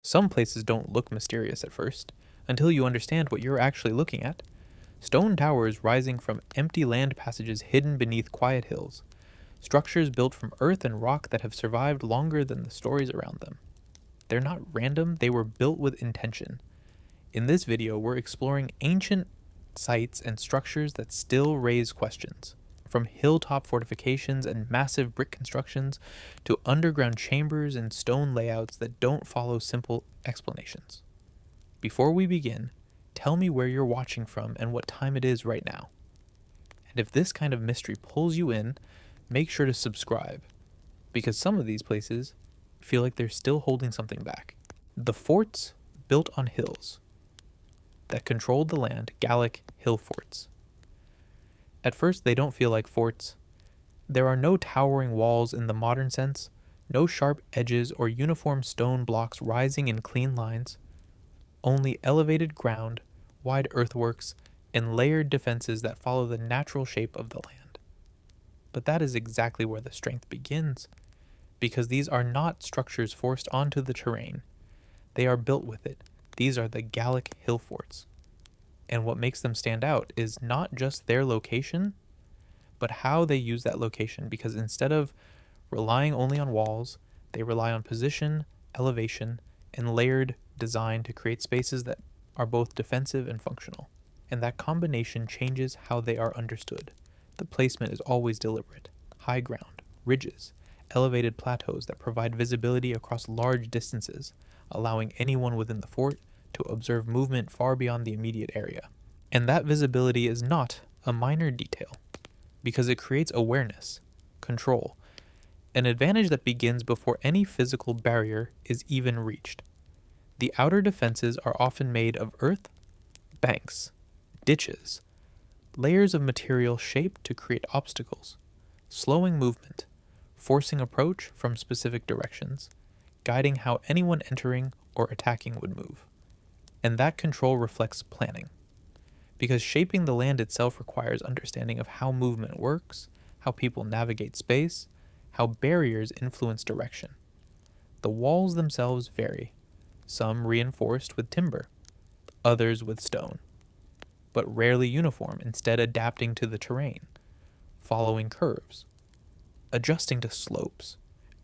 Some places don't look mysterious at first, until you understand what you're actually looking at. Stone towers rising from empty land passages hidden beneath quiet hills. Structures built from earth and rock that have survived longer than the stories around them. They're not random, they were built with intention. In this video, we're exploring ancient sites and structures that still raise questions. From hilltop fortifications and massive brick constructions to underground chambers and stone layouts that don't follow simple explanations. Before we begin, tell me where you're watching from and what time it is right now. And if this kind of mystery pulls you in, make sure to subscribe, because some of these places feel like they're still holding something back. The forts built on hills that controlled the land, Gallic hill forts. At first, they don't feel like forts. There are no towering walls in the modern sense, no sharp edges or uniform stone blocks rising in clean lines, only elevated ground, wide earthworks, and layered defenses that follow the natural shape of the land. But that is exactly where the strength begins, because these are not structures forced onto the terrain. They are built with it. These are the Gallic hill forts. And what makes them stand out is not just their location, but how they use that location, because instead of relying only on walls, they rely on position, elevation, and layered design to create spaces that are both defensive and functional. And that combination changes how they are understood. The placement is always deliberate. High ground, ridges, elevated plateaus that provide visibility across large distances, allowing anyone within the fort to observe movement far beyond the immediate area. And that visibility is not a minor detail, because it creates awareness, control, an advantage that begins before any physical barrier is even reached. The outer defenses are often made of earth, banks, ditches, layers of material shaped to create obstacles, slowing movement, forcing approach from specific directions, guiding how anyone entering or attacking would move. And that control reflects planning, because shaping the land itself requires understanding of how movement works, how people navigate space, how barriers influence direction. The walls themselves vary, some reinforced with timber, others with stone, but rarely uniform, instead adapting to the terrain, following curves, adjusting to slopes,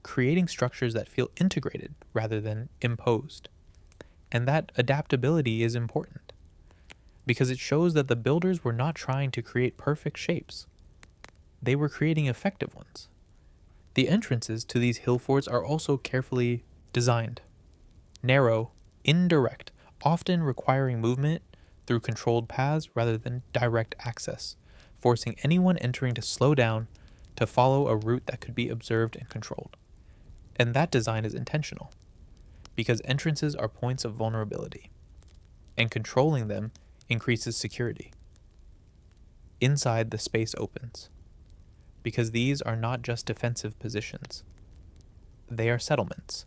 creating structures that feel integrated rather than imposed. And that adaptability is important, because it shows that the builders were not trying to create perfect shapes. They were creating effective ones. The entrances to these hill forts are also carefully designed. Narrow, indirect, often requiring movement through controlled paths rather than direct access, forcing anyone entering to slow down, to follow a route that could be observed and controlled. And that design is intentional, because entrances are points of vulnerability, and controlling them increases security. Inside, the space opens, because these are not just defensive positions. They are settlements,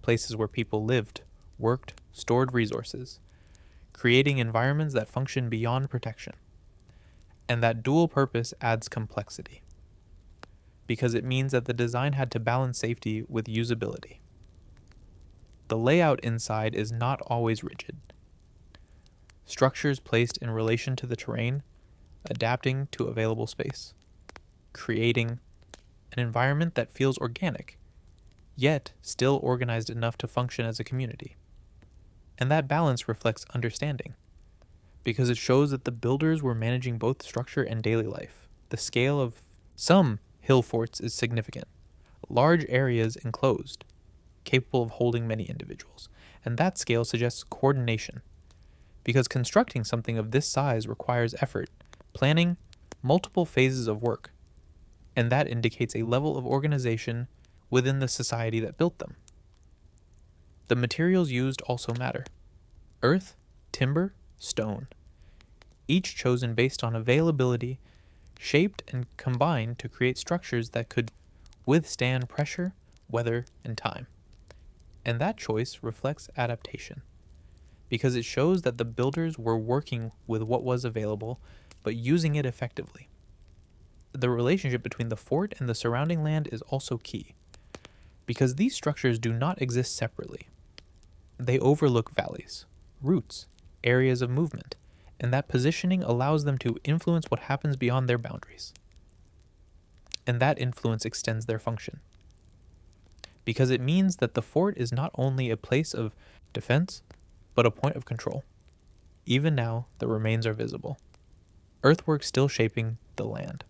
places where people lived, worked, stored resources, creating environments that function beyond protection. And that dual purpose adds complexity, because it means that the design had to balance safety with usability. The layout inside is not always rigid. Structures placed in relation to the terrain, adapting to available space, creating an environment that feels organic, yet still organized enough to function as a community. And that balance reflects understanding, because it shows that the builders were managing both structure and daily life. The scale of some hill forts is significant. Large areas enclosed, capable of holding many individuals. And that scale suggests coordination, because constructing something of this size requires effort, planning, multiple phases of work. And that indicates a level of organization within the society that built them. The materials used also matter. Earth, timber, stone. Each chosen based on availability, shaped and combined to create structures that could withstand pressure, weather, and time. And that choice reflects adaptation, because it shows that the builders were working with what was available, but using it effectively. The relationship between the fort and the surrounding land is also key, because these structures do not exist separately. They overlook valleys, routes, areas of movement, and that positioning allows them to influence what happens beyond their boundaries. And that influence extends their function, because it means that the fort is not only a place of defense, but a point of control. Even now, the remains are visible. Earthwork still shaping the land,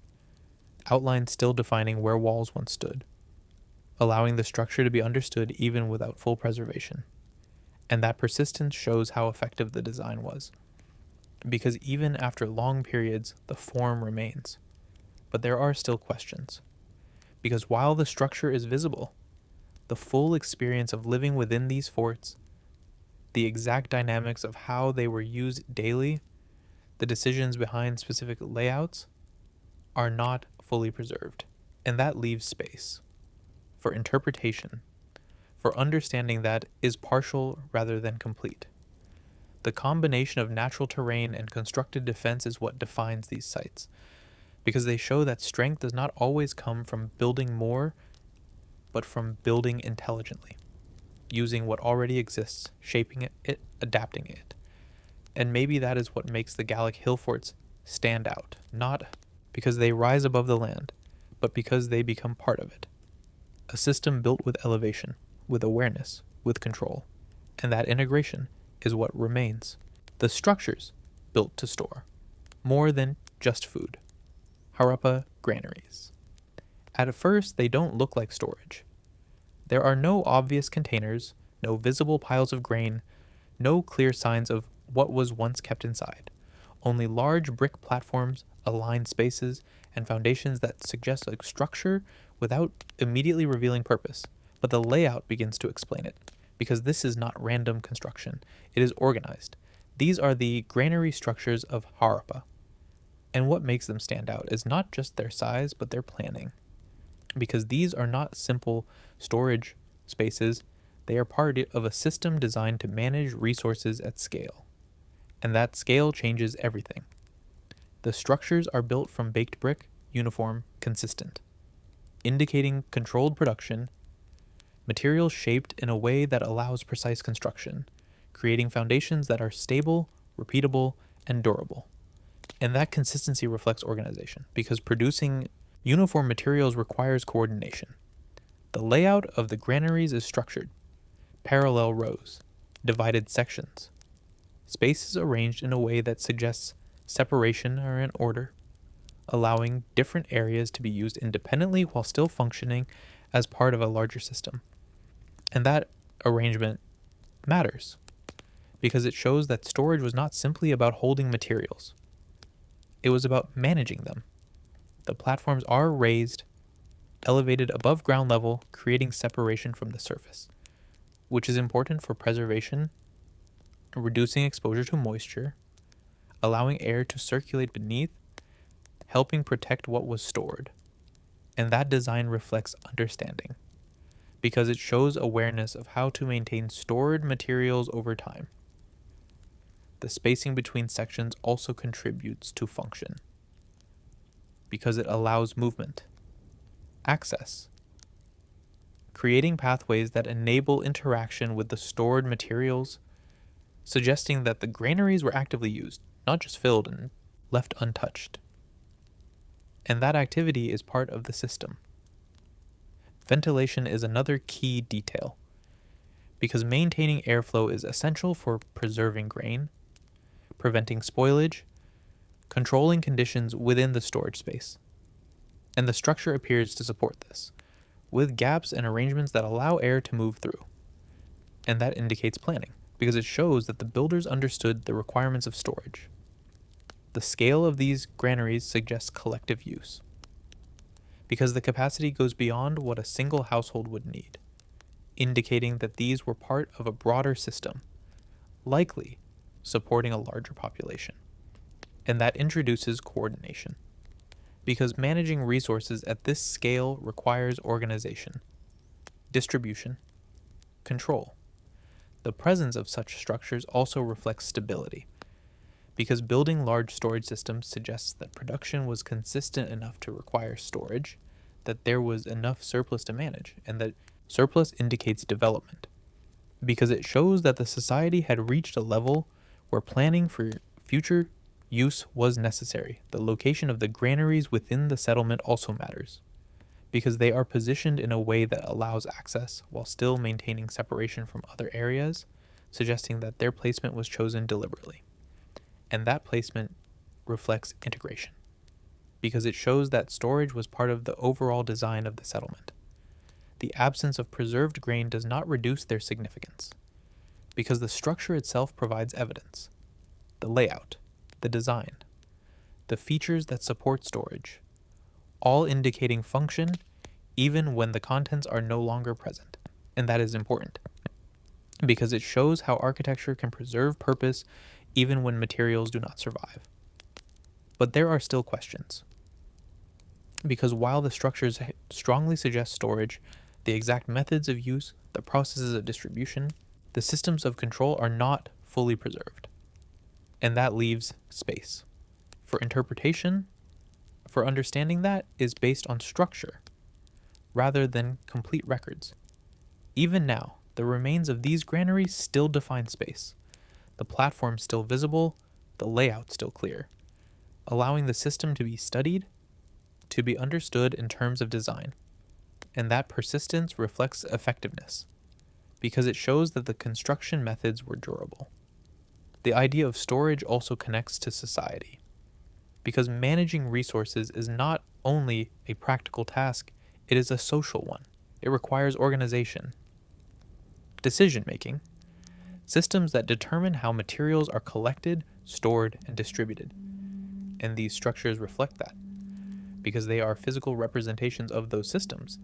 outlines still defining where walls once stood, allowing the structure to be understood even without full preservation. And that persistence shows how effective the design was, because even after long periods, the form remains. But there are still questions, because while the structure is visible, the full experience of living within these forts, the exact dynamics of how they were used daily, the decisions behind specific layouts, are not fully preserved. And that leaves space for interpretation, for understanding that is partial rather than complete. The combination of natural terrain and constructed defense is what defines these sites, because they show that strength does not always come from building more, but from building intelligently, using what already exists, shaping it, adapting it. And maybe that is what makes the Gallic hill forts stand out, not because they rise above the land, but because they become part of it. A system built with elevation, with awareness, with control. And that integration is what remains. The structures built to store, more than just food. Harappa granaries. At first, they don't look like storage. There are no obvious containers, no visible piles of grain, no clear signs of what was once kept inside. Only large brick platforms, aligned spaces, and foundations that suggest a structure without immediately revealing purpose. But the layout begins to explain it, because this is not random construction. It is organized. These are the granary structures of Harappa. And what makes them stand out is not just their size, but their planning. Because these are not simple storage spaces, they are part of a system designed to manage resources at scale. And that scale changes everything. The structures are built from baked brick, uniform, consistent, indicating controlled production, materials shaped in a way that allows precise construction, creating foundations that are stable, repeatable, and durable. And that consistency reflects organization, because producing uniform materials requires coordination. The layout of the granaries is structured, parallel rows, divided sections, spaces arranged in a way that suggests separation or an order, allowing different areas to be used independently while still functioning as part of a larger system. And that arrangement matters, because it shows that storage was not simply about holding materials. It was about managing them. The platforms are raised, elevated above ground level, creating separation from the surface, which is important for preservation, reducing exposure to moisture, allowing air to circulate beneath, helping protect what was stored. And that design reflects understanding, because it shows awareness of how to maintain stored materials over time. The spacing between sections also contributes to function, because it allows movement, access, creating pathways that enable interaction with the stored materials, suggesting that the granaries were actively used, not just filled and left untouched. And that activity is part of the system. Ventilation is another key detail, because maintaining airflow is essential for preserving grain, preventing spoilage, controlling conditions within the storage space. And the structure appears to support this, with gaps and arrangements that allow air to move through. And that indicates planning, because it shows that the builders understood the requirements of storage. The scale of these granaries suggests collective use, because the capacity goes beyond what a single household would need, indicating that these were part of a broader system, likely supporting a larger population. And that introduces coordination, because managing resources at this scale requires organization, distribution, control. The presence of such structures also reflects stability, because building large storage systems suggests that production was consistent enough to require storage, that there was enough surplus to manage, and that surplus indicates development. because it shows that the society had reached a level where planning for future use was necessary. The location of the granaries within the settlement also matters, because they are positioned in a way that allows access while still maintaining separation from other areas, suggesting that their placement was chosen deliberately. And that placement reflects integration, because it shows that storage was part of the overall design of the settlement. The absence of preserved grain does not reduce their significance, because the structure itself provides evidence. The layout, the design, the features that support storage, all indicating function even when the contents are no longer present. And that is important, because it shows how architecture can preserve purpose even when materials do not survive. But there are still questions, because while the structures strongly suggest storage, the exact methods of use, the processes of distribution, the systems of control are not fully preserved. And that leaves space for interpretation, for understanding that is based on structure rather than complete records. Even now, the remains of these granaries still define space, the platform still visible, the layout still clear, allowing the system to be studied, to be understood in terms of design. And that persistence reflects effectiveness, because it shows that the construction methods were durable. The idea of storage also connects to society, because managing resources is not only a practical task, it is a social one. It requires organization, decision-making, systems that determine how materials are collected, stored, and distributed. And these structures reflect that, because they are physical representations of those systems.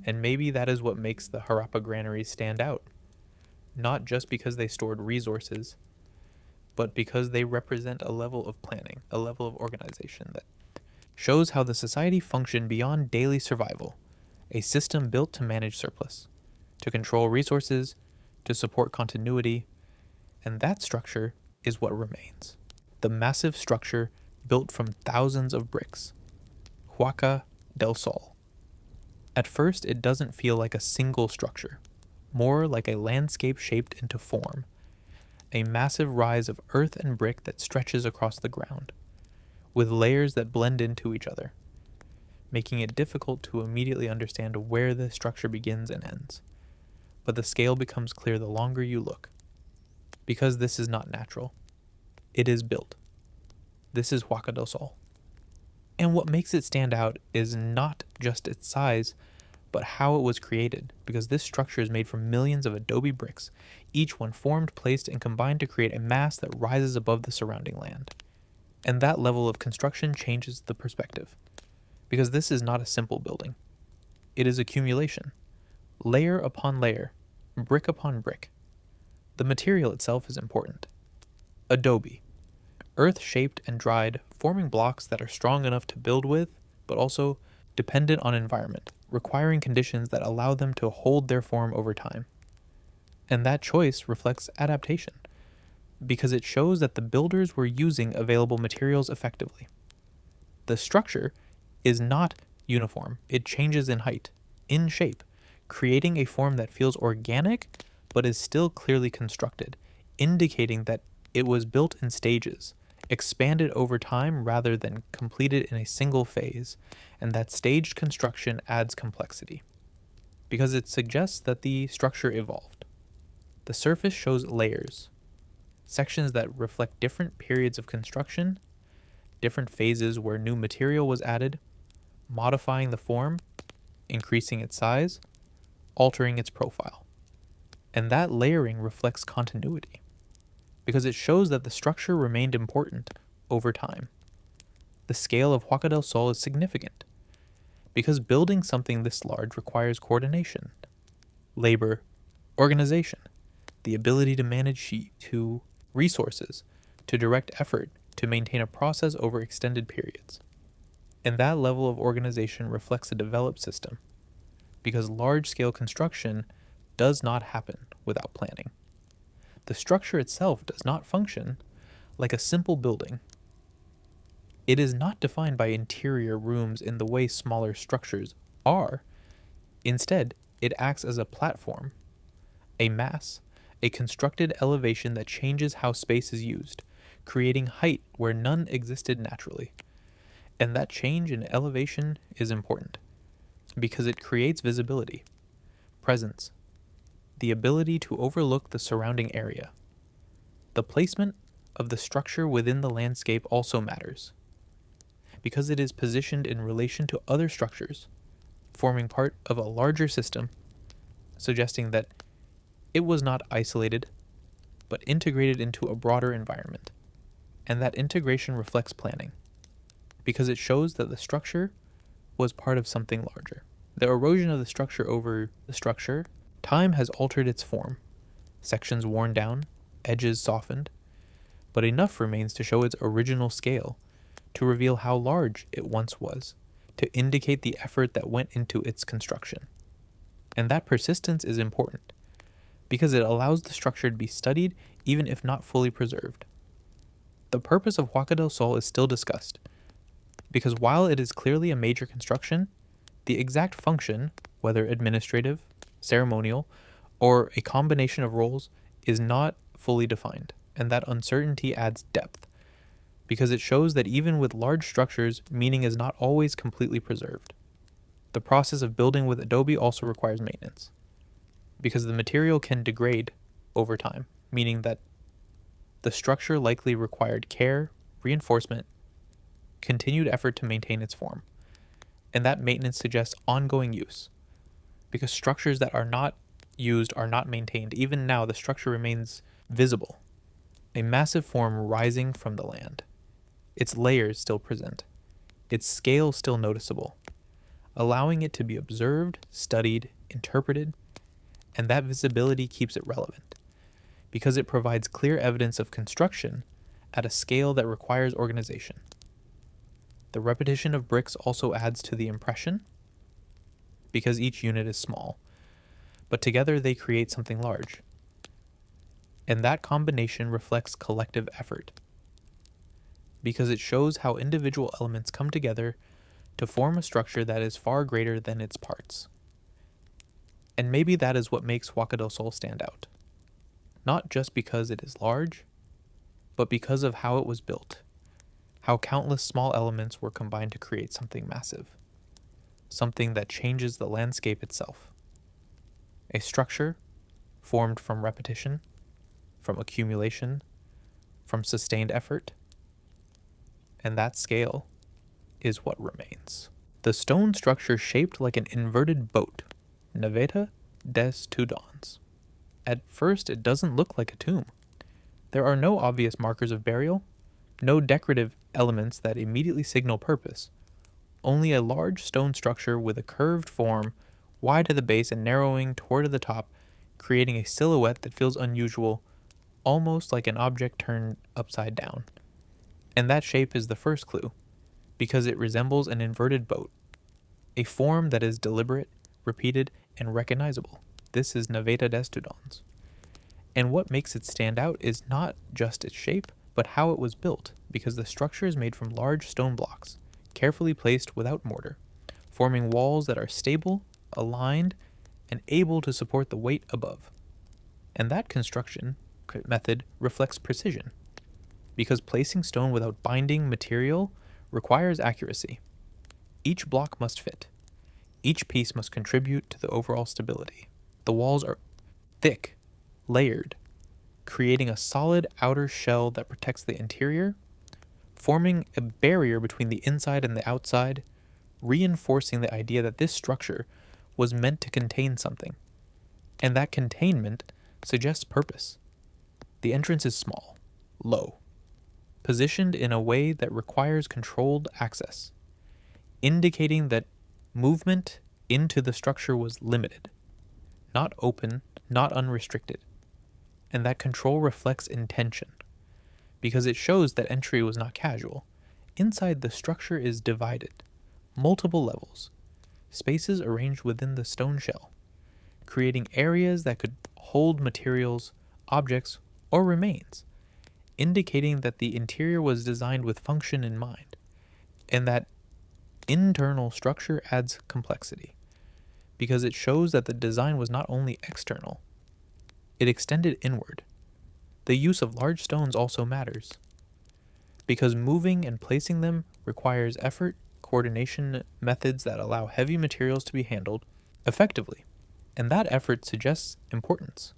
And maybe that is what makes the Harappa granaries stand out, not just because they stored resources, but because they represent a level of planning, a level of organization that shows how the society functioned beyond daily survival, a system built to manage surplus, to control resources, to support continuity, and that structure is what remains. The massive structure built from thousands of bricks, Huaca del Sol. At first, it doesn't feel like a single structure, more like a landscape shaped into form, a massive rise of earth and brick that stretches across the ground, with layers that blend into each other, making it difficult to immediately understand where the structure begins and ends. But the scale becomes clear the longer you look, because this is not natural. It is built. This is Huaca del Sol. And what makes it stand out is not just its size, but how it was created, because this structure is made from millions of adobe bricks, each one formed, placed, and combined to create a mass that rises above the surrounding land. And that level of construction changes the perspective, because this is not a simple building. It is accumulation, layer upon layer, brick upon brick. The material itself is important. Adobe, earth-shaped and dried, forming blocks that are strong enough to build with, but also dependent on environment, requiring conditions that allow them to hold their form over time. And that choice reflects adaptation, because it shows that the builders were using available materials effectively. The structure is not uniform. It changes in height, in shape, creating a form that feels organic but is still clearly constructed, indicating that it was built in stages, expanded over time rather than completed in a single phase, and that staged construction adds complexity, because it suggests that the structure evolved. The surface shows layers, sections that reflect different periods of construction, different phases where new material was added, modifying the form, increasing its size, altering its profile. And that layering reflects continuity, because it shows that the structure remained important over time. The scale of Huaca del Sol is significant, because building something this large requires coordination, labor, organization, the ability to manage to resources, to direct effort, to maintain a process over extended periods. And that level of organization reflects a developed system, because large-scale construction does not happen without planning. The structure itself does not function like a simple building. It is not defined by interior rooms in the way smaller structures are. Instead, it acts as a platform, A mass, a constructed elevation that changes how space is used, creating height where none existed naturally. And that change in elevation is important because it creates visibility, presence, the ability to overlook the surrounding area. The placement of the structure within the landscape also matters because it is positioned in relation to other structures, forming part of a larger system, suggesting that it was not isolated, but integrated into a broader environment. And that integration reflects planning, because it shows that the structure was part of something larger. The erosion of the structure over the structure, time has altered its form, sections worn down, edges softened, but enough remains to show its original scale, to reveal how large it once was, to indicate the effort that went into its construction. And that persistence is important, because it allows the structure to be studied even if not fully preserved. The purpose of Huaca del Sol is still discussed, because while it is clearly a major construction, the exact function, whether administrative, ceremonial, or a combination of roles, is not fully defined, and that uncertainty adds depth, because it shows that even with large structures, meaning is not always completely preserved. The process of building with adobe also requires maintenance, because the material can degrade over time, meaning that the structure likely required care, reinforcement, continued effort to maintain its form. And that maintenance suggests ongoing use, because structures that are not used are not maintained. Even now, the structure remains visible, a massive form rising from the land. Its layers still present, its scale still noticeable, allowing it to be observed, studied, interpreted, and that visibility keeps it relevant, because it provides clear evidence of construction at a scale that requires organization. The repetition of bricks also adds to the impression, because each unit is small, but together they create something large. And that combination reflects collective effort, because it shows how individual elements come together to form a structure that is far greater than its parts. And maybe that is what makes Huaca del Sol stand out. Not just because it is large, but because of how it was built, how countless small elements were combined to create something massive, something that changes the landscape itself. A structure formed from repetition, from accumulation, from sustained effort, and that scale is what remains. The stone structure shaped like an inverted boat, Naveta des Tudons. At first, it doesn't look like a tomb. There are no obvious markers of burial, no decorative elements that immediately signal purpose, only a large stone structure with a curved form, wide at the base and narrowing toward the top, creating a silhouette that feels unusual, almost like an object turned upside down. And that shape is the first clue, because it resembles an inverted boat, a form that is deliberate, repeated, and recognizable. This is Naveta des Tudons. And what makes it stand out is not just its shape, but how it was built, because the structure is made from large stone blocks, carefully placed without mortar, forming walls that are stable, aligned, and able to support the weight above. And that construction method reflects precision, because placing stone without binding material requires accuracy. Each block must fit. Each piece must contribute to the overall stability. The walls are thick, layered, creating a solid outer shell that protects the interior, forming a barrier between the inside and the outside, reinforcing the idea that this structure was meant to contain something. And that containment suggests purpose. The entrance is small, low, positioned in a way that requires controlled access, indicating that movement into the structure was limited, not open, not unrestricted. And that control reflects intention, because it shows that entry was not casual. Inside, the structure is divided, multiple levels, spaces arranged within the stone shell, creating areas that could hold materials, objects, or remains, indicating that the interior was designed with function in mind, and that internal structure adds complexity, because it shows that the design was not only external, It extended inward. The use of large stones also matters, because moving and placing them requires effort, coordination, methods that allow heavy materials to be handled effectively. And that effort suggests importance,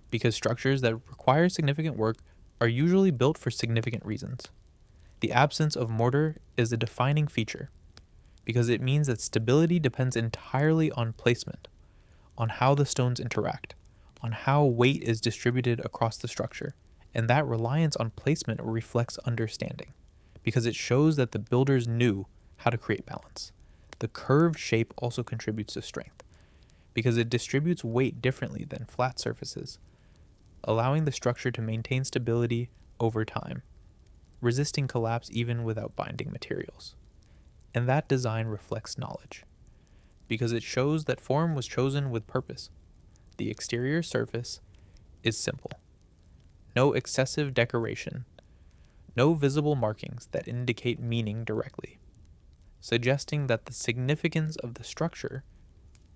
because structures that require significant work are usually built for significant reasons. The absence of mortar is a defining feature, because it means that stability depends entirely on placement, on how the stones interact, on how weight is distributed across the structure, and that reliance on placement reflects understanding, because it shows that the builders knew how to create balance. The curved shape also contributes to strength, because it distributes weight differently than flat surfaces, allowing the structure to maintain stability over time, resisting collapse even without binding materials. And that design reflects knowledge, because it shows that form was chosen with purpose. The exterior surface is simple. No excessive decoration. No visible markings that indicate meaning directly, suggesting that the significance of the structure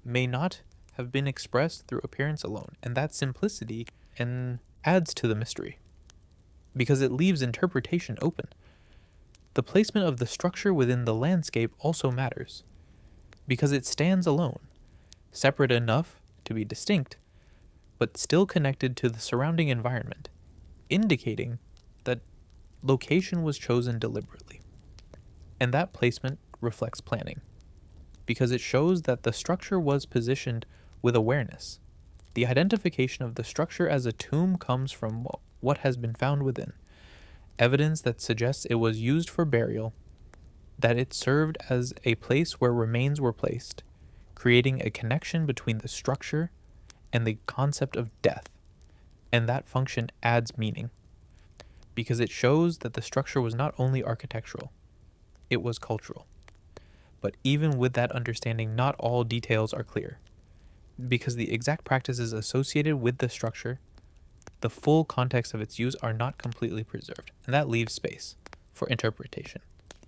may not have been expressed through appearance alone, and that simplicity adds to the mystery, because it leaves interpretation open. The placement of the structure within the landscape also matters, because it stands alone, separate enough to be distinct, but still connected to the surrounding environment, indicating that location was chosen deliberately. And that placement reflects planning, because it shows that the structure was positioned with awareness. The identification of the structure as a tomb comes from what has been found within, evidence that suggests it was used for burial, that it served as a place where remains were placed, creating a connection between the structure and the concept of death. And that function adds meaning, because it shows that the structure was not only architectural, it was cultural. But even with that understanding, not all details are clear, because the exact practices associated with the structure, the full context of its use, are not completely preserved, and that leaves space for interpretation.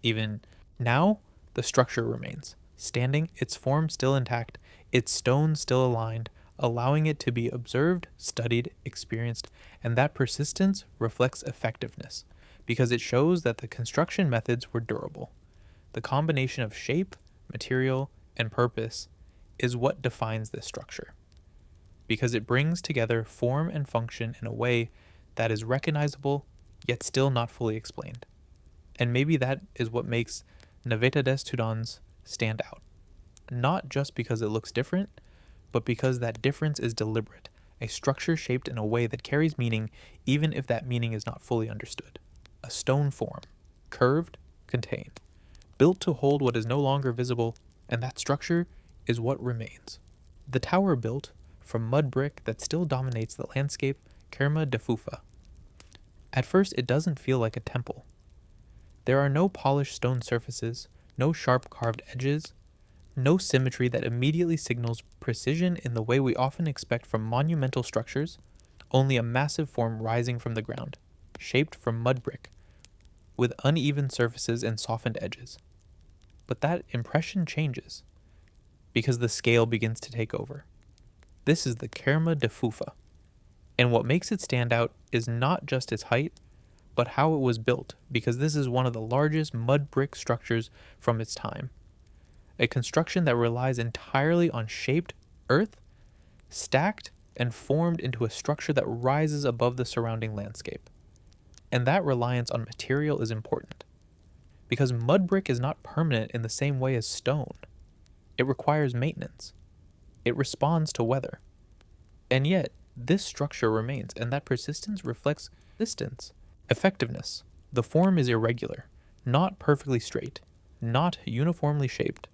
Even now, the structure remains standing, its form still intact, its stones still aligned, allowing it to be observed, studied, experienced, and that persistence reflects effectiveness, because it shows that the construction methods were durable. The combination of shape, material, and purpose is what defines this structure, because it brings together form and function in a way that is recognizable, yet still not fully explained. And maybe that is what makes Naveta des Tudons stand out. Not just because it looks different, but because that difference is deliberate, a structure shaped in a way that carries meaning even if that meaning is not fully understood. A stone form, curved, contained, built to hold what is no longer visible, and that structure is what remains. The tower built from mud brick that still dominates the landscape, Kerma de Fufa. At first, it doesn't feel like a temple. There are no polished stone surfaces, no sharp carved edges, no symmetry that immediately signals precision in the way we often expect from monumental structures, only a massive form rising from the ground, shaped from mud brick, with uneven surfaces and softened edges. But that impression changes, because the scale begins to take over. This is the Kerma de Fufa, and what makes it stand out is not just its height, but how it was built, because this is one of the largest mud brick structures from its time. A construction that relies entirely on shaped earth, stacked and formed into a structure that rises above the surrounding landscape. And that reliance on material is important, because mud brick is not permanent in the same way as stone. It requires maintenance. It responds to weather. And yet, this structure remains, and that persistence reflects distance, effectiveness. The form is irregular, not perfectly straight, not uniformly shaped,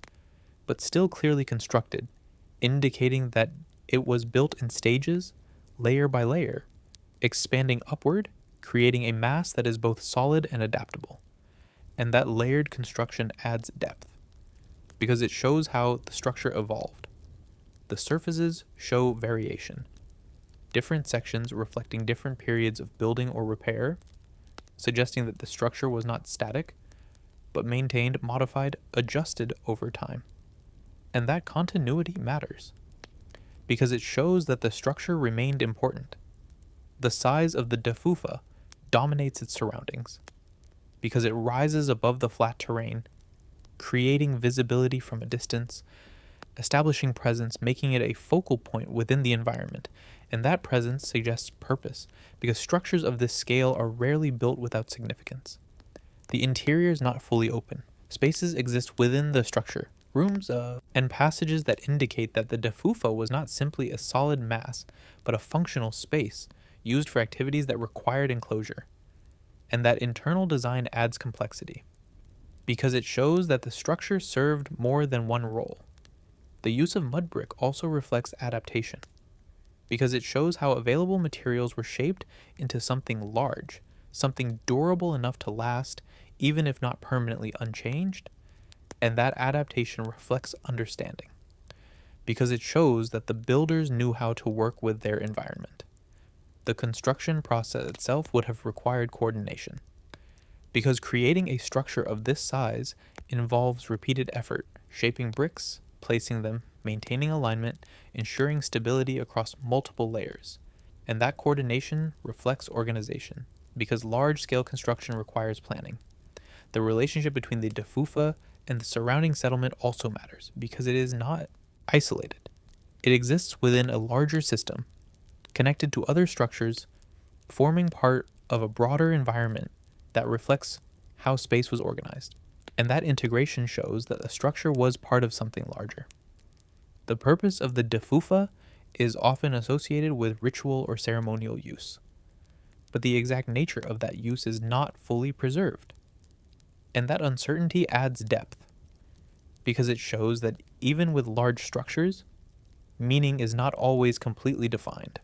but still clearly constructed, indicating that it was built in stages, layer by layer, expanding upward, creating a mass that is both solid and adaptable. And that layered construction adds depth, because it shows how the structure evolved. The surfaces show variation, different sections reflecting different periods of building or repair, suggesting that the structure was not static, but maintained, modified, adjusted over time. And that continuity matters, because it shows that the structure remained important. The size of the defufa dominates its surroundings, because it rises above the flat terrain, creating visibility from a distance, establishing presence, making it a focal point within the environment. And that presence suggests purpose, because structures of this scale are rarely built without significance. The interior is not fully open. Spaces exist within the structure, rooms and passages that indicate that the defufa was not simply a solid mass, but a functional space used for activities that required enclosure. And that internal design adds complexity, because it shows that the structure served more than one role. The use of mud brick also reflects adaptation, because it shows how available materials were shaped into something large, something durable enough to last, even if not permanently unchanged, and that adaptation reflects understanding, because it shows that the builders knew how to work with their environment. The construction process itself would have required coordination, because creating a structure of this size involves repeated effort, shaping bricks, placing them, maintaining alignment, ensuring stability across multiple layers. And that coordination reflects organization, because large-scale construction requires planning. The relationship between the defufa and the surrounding settlement also matters, because it is not isolated. It exists within a larger system, connected to other structures, forming part of a broader environment that reflects how space was organized. And that integration shows that the structure was part of something larger. The purpose of the defufa is often associated with ritual or ceremonial use, but the exact nature of that use is not fully preserved. And that uncertainty adds depth, because it shows that even with large structures, meaning is not always completely defined.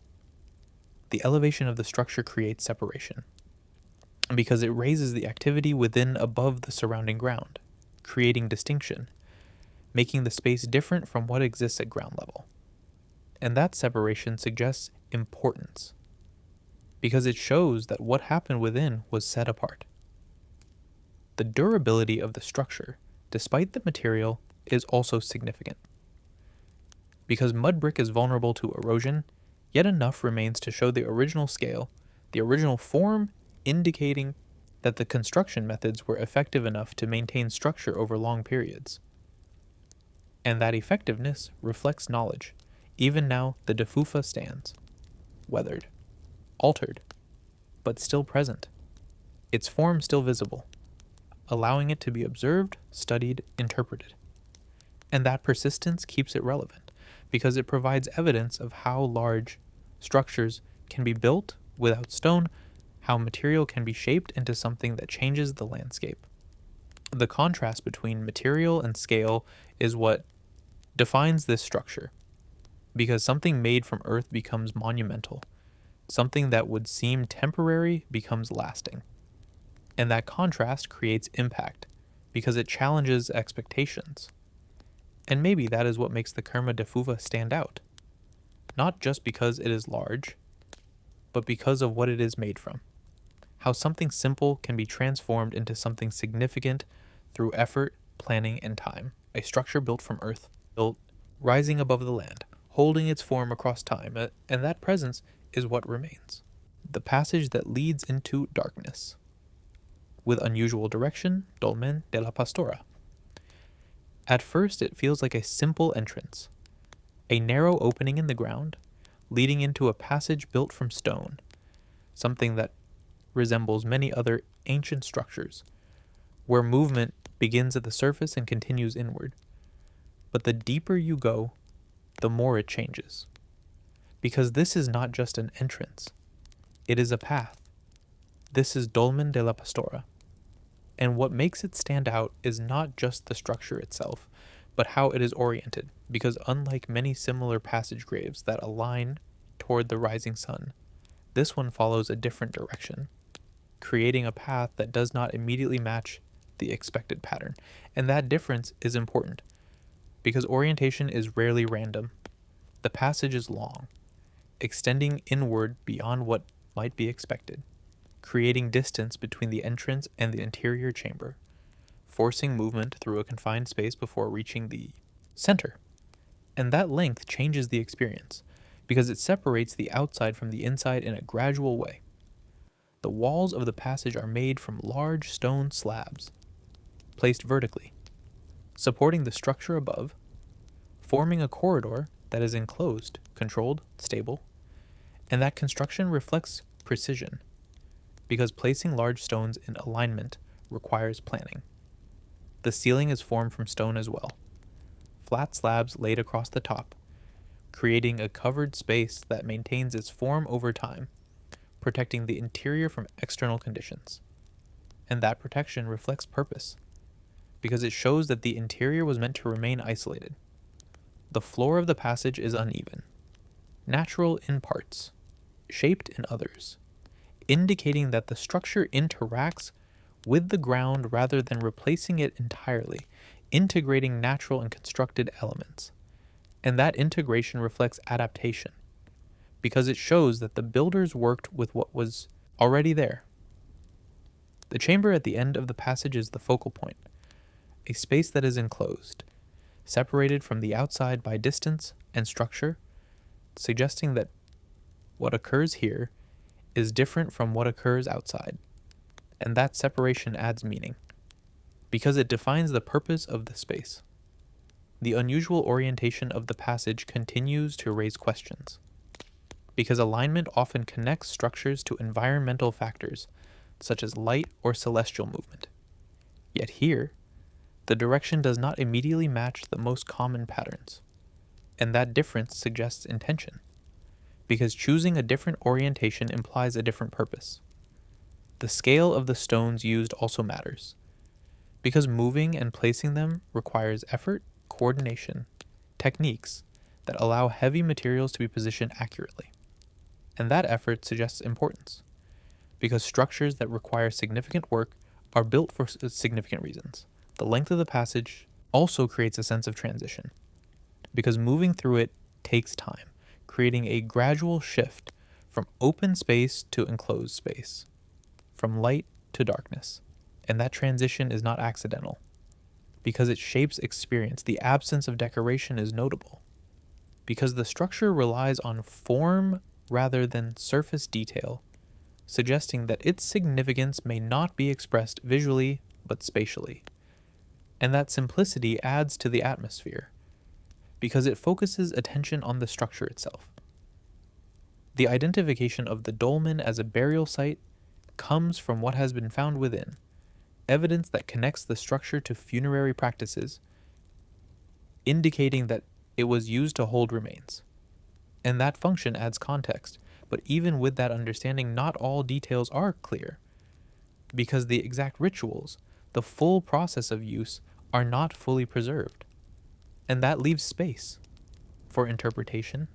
The elevation of the structure creates separation, because it raises the activity within above the surrounding ground, creating distinction, making the space different from what exists at ground level. And that separation suggests importance, because it shows that what happened within was set apart. The durability of the structure, despite the material, is also significant. Because mud brick is vulnerable to erosion, yet enough remains to show the original scale, the original form, indicating that the construction methods were effective enough to maintain structure over long periods. And that effectiveness reflects knowledge. Even now, the defufa stands, weathered, altered, but still present. Its form still visible, allowing it to be observed, studied, interpreted. And that persistence keeps it relevant, because it provides evidence of how large structures can be built without stone, how material can be shaped into something that changes the landscape. The contrast between material and scale is what defines this structure, because something made from earth becomes monumental. Something that would seem temporary becomes lasting. And that contrast creates impact, because it challenges expectations. And maybe that is what makes the Kerma defufa stand out. Not just because it is large, but because of what it is made from. How something simple can be transformed into something significant through effort, planning, and time. A structure built from earth, built rising above the land, holding its form across time, and that presence is what remains. The passage that leads into darkness. With unusual direction, Dolmen de la Pastora. At first, it feels like a simple entrance, a narrow opening in the ground, leading into a passage built from stone, something that resembles many other ancient structures, where movement begins at the surface and continues inward. But the deeper you go, the more it changes. Because this is not just an entrance, it is a path. This is Dolmen de la Pastora. And what makes it stand out is not just the structure itself, but how it is oriented, because unlike many similar passage graves that align toward the rising sun, this one follows a different direction, creating a path that does not immediately match the expected pattern. And that difference is important, because orientation is rarely random. The passage is long, extending inward beyond what might be expected, creating distance between the entrance and the interior chamber, forcing movement through a confined space before reaching the center. And that length changes the experience, because it separates the outside from the inside in a gradual way. The walls of the passage are made from large stone slabs, placed vertically, supporting the structure above, forming a corridor that is enclosed, controlled, stable, and that construction reflects precision, because placing large stones in alignment requires planning. The ceiling is formed from stone as well, flat slabs laid across the top, creating a covered space that maintains its form over time, protecting the interior from external conditions. And that protection reflects purpose, because it shows that the interior was meant to remain isolated. The floor of the passage is uneven, natural in parts, shaped in others, indicating that the structure interacts with the ground rather than replacing it entirely, integrating natural and constructed elements. And that integration reflects adaptation, because it shows that the builders worked with what was already there. The chamber at the end of the passage is the focal point, a space that is enclosed, separated from the outside by distance and structure, suggesting that what occurs here is different from what occurs outside. And that separation adds meaning, because it defines the purpose of the space. The unusual orientation of the passage continues to raise questions, because alignment often connects structures to environmental factors, such as light or celestial movement. Yet here, the direction does not immediately match the most common patterns, and that difference suggests intention, because choosing a different orientation implies a different purpose. The scale of the stones used also matters, because moving and placing them requires effort, coordination, techniques that allow heavy materials to be positioned accurately. And that effort suggests importance, because structures that require significant work are built for significant reasons. The length of the passage also creates a sense of transition, because moving through it takes time, creating a gradual shift from open space to enclosed space, from light to darkness. And that transition is not accidental, because it shapes experience. The absence of decoration is notable, because the structure relies on form rather than surface detail, suggesting that its significance may not be expressed visually but spatially. And that simplicity adds to the atmosphere, because it focuses attention on the structure itself. The identification of the dolmen as a burial site comes from what has been found within, evidence that connects the structure to funerary practices, indicating that it was used to hold remains. And that function adds context, but even with that understanding, not all details are clear, because the exact rituals, the full process of use, are not fully preserved. And that leaves space for interpretation.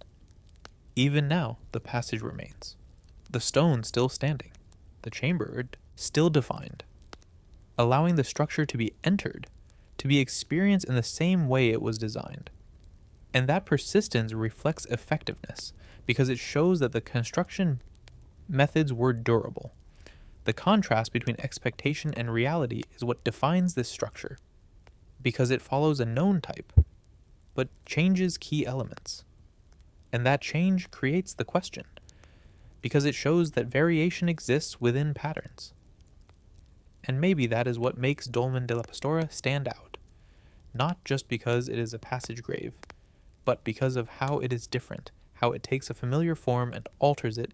Even now, the passage remains, the stone still standing, the chamber still defined, allowing the structure to be entered, to be experienced in the same way it was designed. And that persistence reflects effectiveness, because it shows that the construction methods were durable. The contrast between expectation and reality is what defines this structure, because it follows a known type, but changes key elements. And that change creates the question, because it shows that variation exists within patterns. And maybe that is what makes Dolmen de la Pastora stand out, not just because it is a passage grave, but because of how it is different, how it takes a familiar form and alters it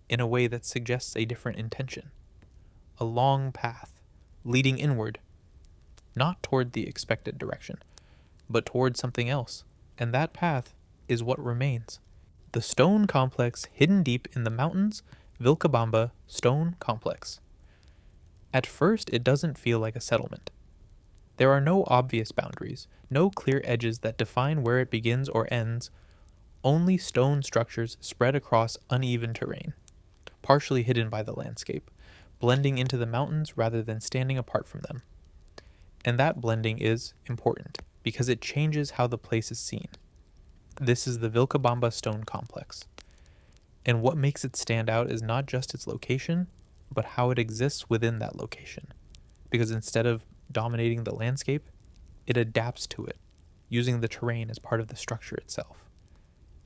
in a way that suggests a different intention. A long path, leading inward, not toward the expected direction, but toward something else, and that path is what remains. The stone complex hidden deep in the mountains, Vilcabamba Stone Complex. At first, it doesn't feel like a settlement. There are no obvious boundaries, no clear edges that define where it begins or ends, only stone structures spread across uneven terrain, partially hidden by the landscape, blending into the mountains rather than standing apart from them. And that blending is important, because it changes how the place is seen. This is the Vilcabamba Stone Complex. And what makes it stand out is not just its location, but how it exists within that location. Because instead of dominating the landscape, it adapts to it, using the terrain as part of the structure itself.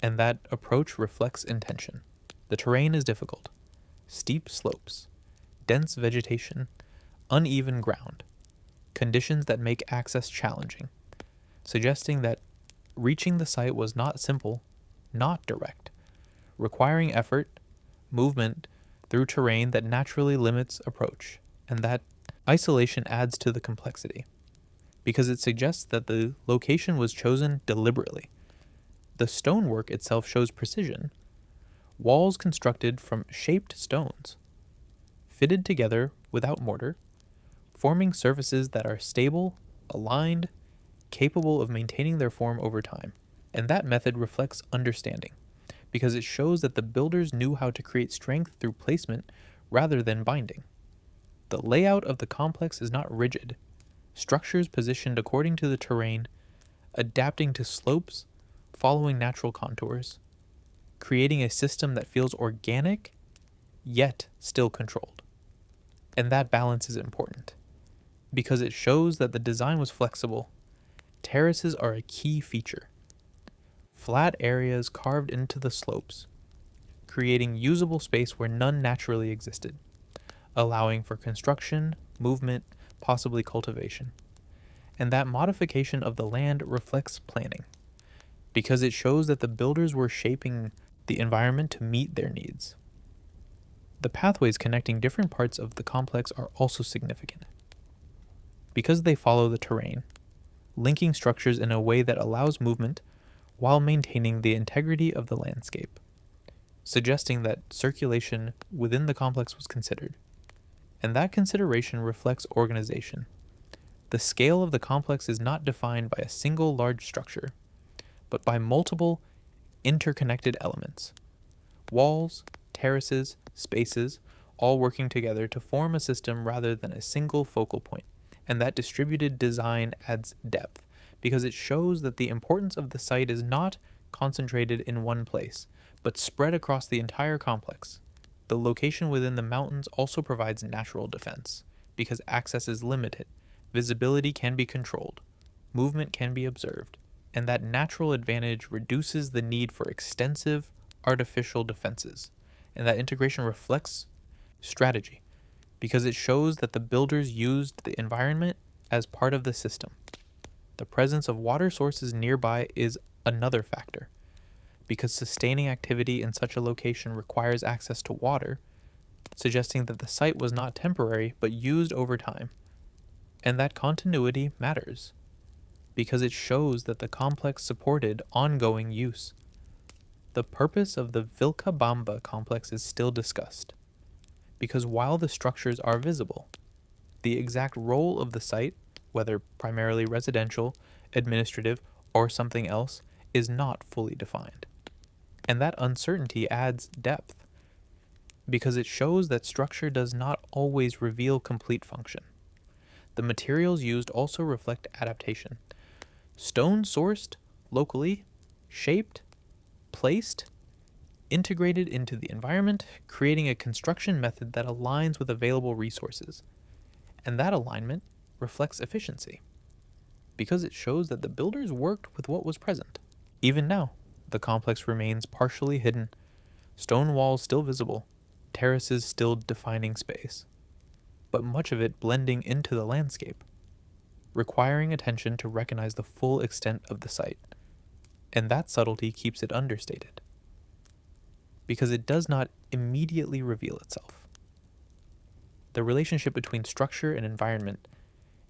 And that approach reflects intention. The terrain is difficult. Steep slopes, dense vegetation, uneven ground, conditions that make access challenging, suggesting that reaching the site was not simple, not direct, requiring effort, movement through terrain that naturally limits approach, and that isolation adds to the complexity, because it suggests that the location was chosen deliberately. The stonework itself shows precision, walls constructed from shaped stones, fitted together without mortar, forming surfaces that are stable, aligned, capable of maintaining their form over time. And that method reflects understanding, because it shows that the builders knew how to create strength through placement rather than binding. The layout of the complex is not rigid. Structures positioned according to the terrain, adapting to slopes, following natural contours, creating a system that feels organic, yet still controlled. And that balance is important, because it shows that the design was flexible. Terraces are a key feature. Flat areas carved into the slopes, creating usable space where none naturally existed, allowing for construction, movement, possibly cultivation. And that modification of the land reflects planning, because it shows that the builders were shaping the environment to meet their needs. The pathways connecting different parts of the complex are also significant, because they follow the terrain, linking structures in a way that allows movement while maintaining the integrity of the landscape, suggesting that circulation within the complex was considered. And that consideration reflects organization. The scale of the complex is not defined by a single large structure, but by multiple interconnected elements. Walls, terraces, spaces, all working together to form a system rather than a single focal point. And that distributed design adds depth, because it shows that the importance of the site is not concentrated in one place, but spread across the entire complex. The location within the mountains also provides natural defense, because access is limited, visibility can be controlled, movement can be observed, and that natural advantage reduces the need for extensive artificial defenses. And that integration reflects strategy, because it shows that the builders used the environment as part of the system. The presence of water sources nearby is another factor, because sustaining activity in such a location requires access to water, suggesting that the site was not temporary but used over time. And that continuity matters, because it shows that the complex supported ongoing use. The purpose of the Vilcabamba complex is still discussed, because while the structures are visible, the exact role of the site, whether primarily residential, administrative, or something else, is not fully defined. And that uncertainty adds depth, because it shows that structure does not always reveal complete function. The materials used also reflect adaptation. Stone sourced locally, shaped, placed, integrated into the environment, creating a construction method that aligns with available resources. And that alignment reflects efficiency, because it shows that the builders worked with what was present. Even now, the complex remains partially hidden, stone walls still visible, terraces still defining space, but much of it blending into the landscape, requiring attention to recognize the full extent of the site. And that subtlety keeps it understated, because it does not immediately reveal itself. The relationship between structure and environment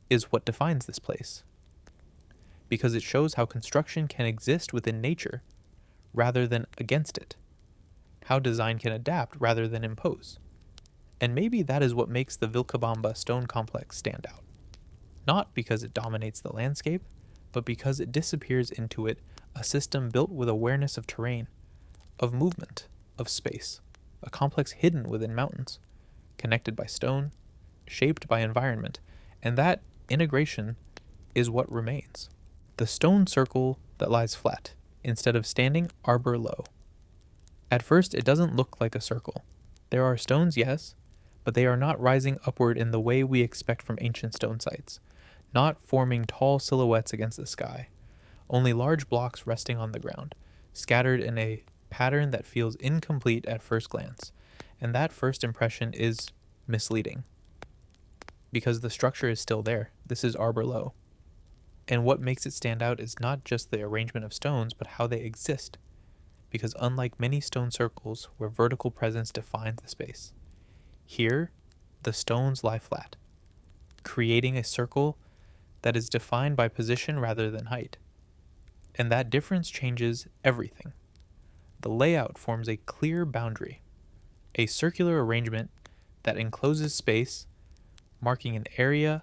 is what defines this place, because it shows how construction can exist within nature rather than against it, how design can adapt rather than impose. And maybe that is what makes the Vilcabamba stone complex stand out. Not because it dominates the landscape, but because it disappears into it, a system built with awareness of terrain, of movement, of space, a complex hidden within mountains, connected by stone, shaped by environment, and that integration is what remains. The stone circle that lies flat, instead of standing arbor low. At first, it doesn't look like a circle. There are stones, yes, but they are not rising upward in the way we expect from ancient stone sites, not forming tall silhouettes against the sky. only large blocks resting on the ground, scattered in a pattern that feels incomplete at first glance, and that first impression is misleading. Because the structure is still there. This is Arbor Low. And what makes it stand out is not just the arrangement of stones, but how they exist. Because unlike many stone circles where vertical presence defines the space, here the stones lie flat, creating a circle that is defined by position rather than height. And that difference changes everything. The layout forms a clear boundary, a circular arrangement that encloses space, marking an area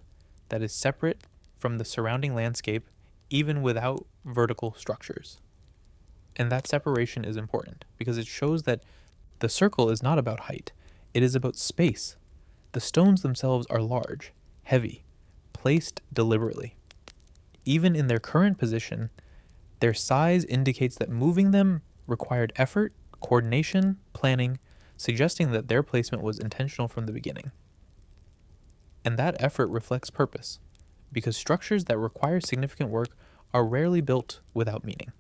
that is separate from the surrounding landscape even without vertical structures. And that separation is important because it shows that the circle is not about height, it is about space. The stones themselves are large, heavy, placed deliberately. Even in their current position, their size indicates that moving them required effort, coordination, planning, suggesting that their placement was intentional from the beginning. And that effort reflects purpose, because structures that require significant work are rarely built without meaning.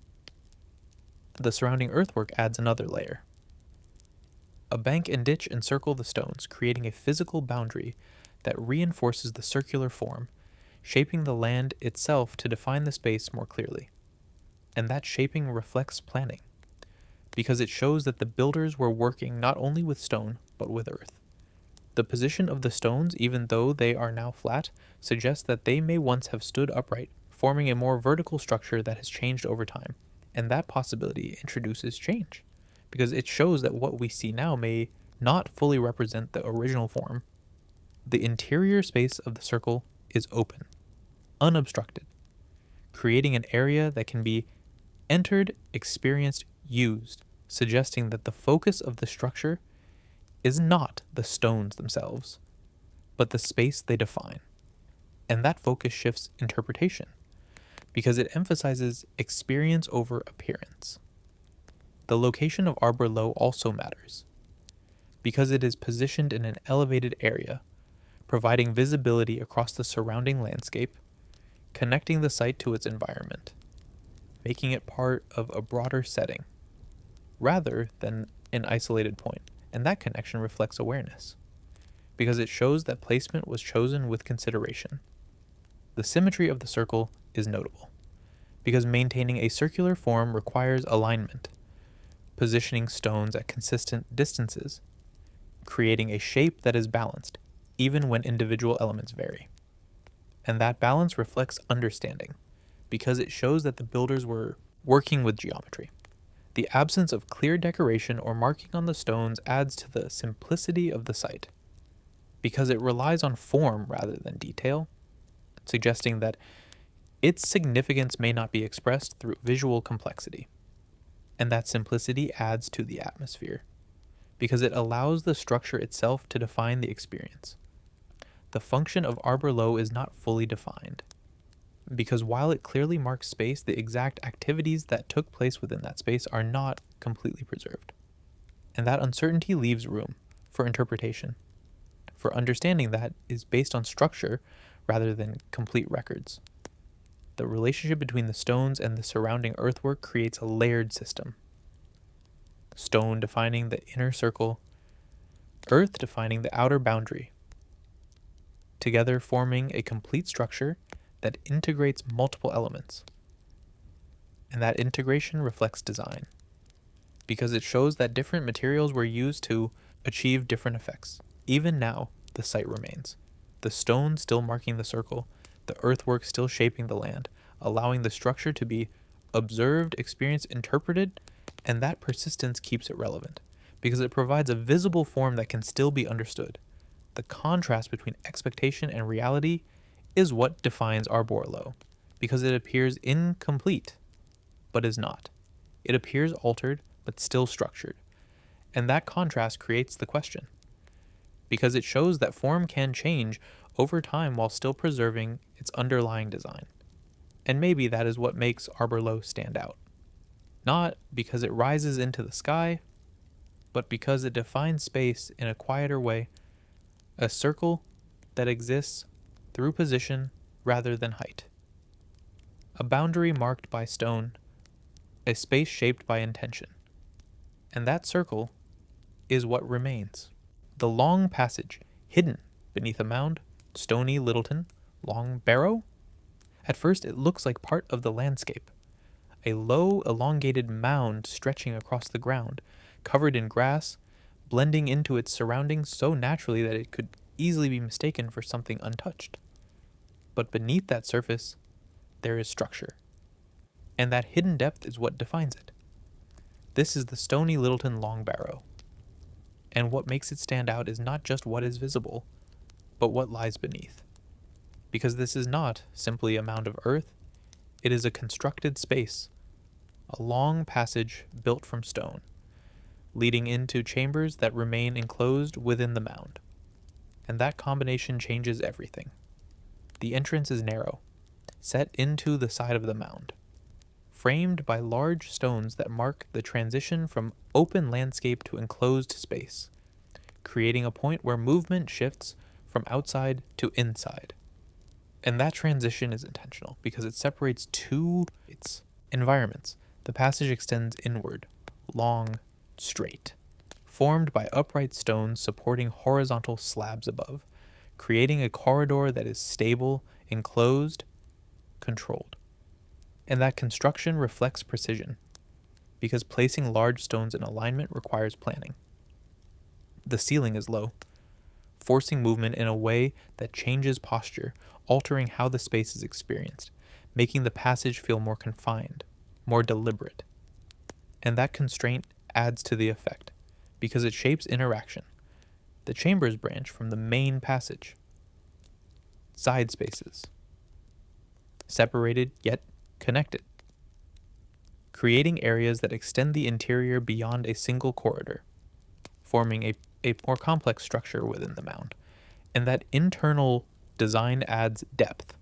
The surrounding earthwork adds another layer. A bank and ditch encircle the stones, creating a physical boundary that reinforces the circular form, shaping the land itself to define the space more clearly. And that shaping reflects planning, because it shows that the builders were working not only with stone, but with earth. The position of the stones, even though they are now flat, suggests that they may once have stood upright, forming a more vertical structure that has changed over time. And that possibility introduces change, because it shows that what we see now may not fully represent the original form. The interior space of the circle is open, unobstructed, creating an area that can be entered, experienced, used, suggesting that the focus of the structure is not the stones themselves, but the space they define. And that focus shifts interpretation, because it emphasizes experience over appearance. The location of Arbor Low also matters, because it is positioned in an elevated area, providing visibility across the surrounding landscape, connecting the site to its environment, making it part of a broader setting, rather than an isolated point. And that connection reflects awareness, because it shows that placement was chosen with consideration. The symmetry of the circle is notable, because maintaining a circular form requires alignment, positioning stones at consistent distances, creating a shape that is balanced, even when individual elements vary. And that balance reflects understanding, because it shows that the builders were working with geometry. The absence of clear decoration or marking on the stones adds to the simplicity of the site, because it relies on form rather than detail, suggesting that its significance may not be expressed through visual complexity. And that simplicity adds to the atmosphere, because it allows the structure itself to define the experience. The function of Arbor Low is not fully defined, because while it clearly marks space, the exact activities that took place within that space are not completely preserved. And that uncertainty leaves room for interpretation, for understanding that is based on structure rather than complete records. The relationship between the stones and the surrounding earthwork creates a layered system. Stone defining the inner circle, earth defining the outer boundary, together forming a complete structure that integrates multiple elements. And that integration reflects design, because it shows that different materials were used to achieve different effects. Even now, the site remains. The stone still marking the circle, the earthwork still shaping the land, allowing the structure to be observed, experienced, interpreted, and that persistence keeps it relevant, because it provides a visible form that can still be understood. The contrast between expectation and reality is what defines Arbor Low, because it appears incomplete, but is not. It appears altered, but still structured. And that contrast creates the question, because it shows that form can change over time while still preserving its underlying design. And maybe that is what makes Arbor Low stand out. Not because it rises into the sky, but because it defines space in a quieter way, a circle that exists through position rather than height. a boundary marked by stone, a space shaped by intention. And that circle is what remains. The long passage, hidden beneath a mound, stony Littleton, long barrow. At first it looks like part of the landscape, a low, elongated mound stretching across the ground, covered in grass, blending into its surroundings so naturally that it could easily be mistaken for something untouched. But beneath that surface, there is structure. And that hidden depth is what defines it. This is the stony Littleton long barrow. And what makes it stand out is not just what is visible, but what lies beneath. Because this is not simply a mound of earth, it is a constructed space, a long passage built from stone, leading into chambers that remain enclosed within the mound. And that combination changes everything. The entrance is narrow, set into the side of the mound, framed by large stones that mark the transition from open landscape to enclosed space, creating a point where movement shifts from outside to inside. And that transition is intentional because it separates two environments. The passage extends inward, long, straight, formed by upright stones supporting horizontal slabs above, creating a corridor that is stable, enclosed, controlled. And that construction reflects precision, because placing large stones in alignment requires planning. The ceiling is low, forcing movement in a way that changes posture, altering how the space is experienced, making the passage feel more confined, more deliberate. And that constraint adds to the effect, because it shapes interaction. The chambers branch from the main passage. Side spaces. Separated yet connected. Creating areas that extend the interior beyond a single corridor, forming a more complex structure within the mound. And that internal design adds depth,